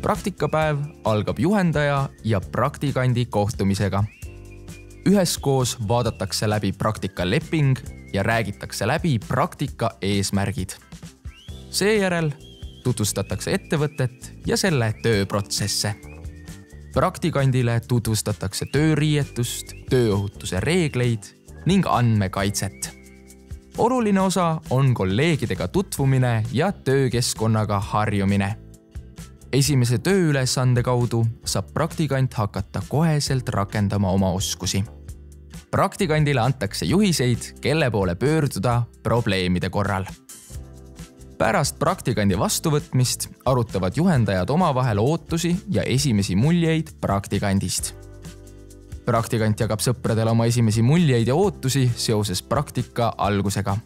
Praktikapäev algab juhendaja ja praktikandi kohtumisega. Üheskoos vaadatakse läbi praktikaleping ja räägitakse läbi praktika eesmärgid. Seejärel tutvustatakse ettevõtet ja selle tööprotsesse. Praktikandile tutvustatakse tööriietust, tööohutuse reegleid ning andmekaitset. Oluline osa on kolleegidega tutvumine ja töökeskkonnaga harjumine. Esimese tööülesande kaudu saab praktikant hakata koheselt rakendama oma oskusi. Praktikandile antakse juhiseid, kelle poole pöörduda probleemide korral. Pärast praktikandi vastuvõtmist arutavad juhendajad omavahel ootusi ja esimesi muljeid praktikandist. Praktikant jagab sõpradele oma esimesi muljeid ja ootusi seoses praktika algusega.